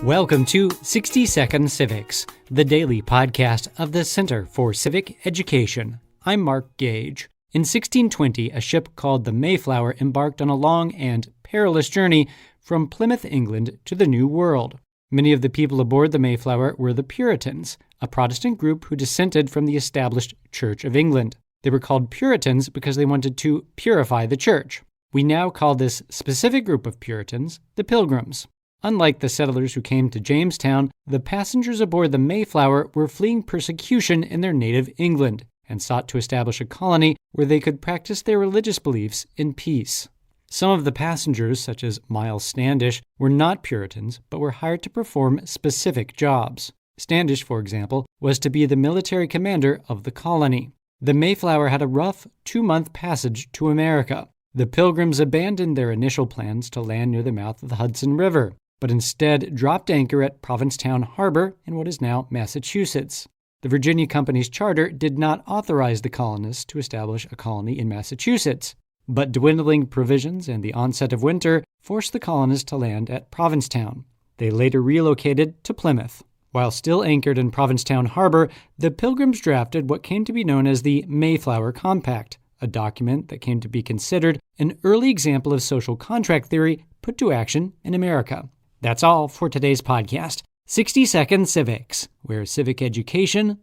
Welcome to 60-Second Civics, the daily podcast of the Center for Civic Education. I'm Mark Gage. In 1620, a ship called the Mayflower embarked on a long and perilous journey from Plymouth, England, to the New World. Many of the people aboard the Mayflower were the Puritans, a Protestant group who dissented from the established Church of England. They were called Puritans because they wanted to purify the church. We now call this specific group of Puritans the Pilgrims. Unlike the settlers who came to Jamestown, the passengers aboard the Mayflower were fleeing persecution in their native England and sought to establish a colony where they could practice their religious beliefs in peace. Some of the passengers, such as Miles Standish, were not Puritans, but were hired to perform specific jobs. Standish, for example, was to be the military commander of the colony. The Mayflower had a rough 2-month passage to America. The Pilgrims abandoned their initial plans to land near the mouth of the Hudson River, but instead dropped anchor at Provincetown Harbor in what is now Massachusetts. The Virginia Company's charter did not authorize the colonists to establish a colony in Massachusetts, but dwindling provisions and the onset of winter forced the colonists to land at Provincetown. They later relocated to Plymouth. While still anchored in Provincetown Harbor, the Pilgrims drafted what came to be known as the Mayflower Compact, a document that came to be considered an early example of social contract theory put to action in America. That's all for today's podcast, 60 Second Civics, where civic education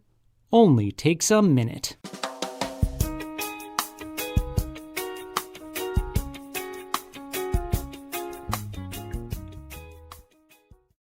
only takes a minute.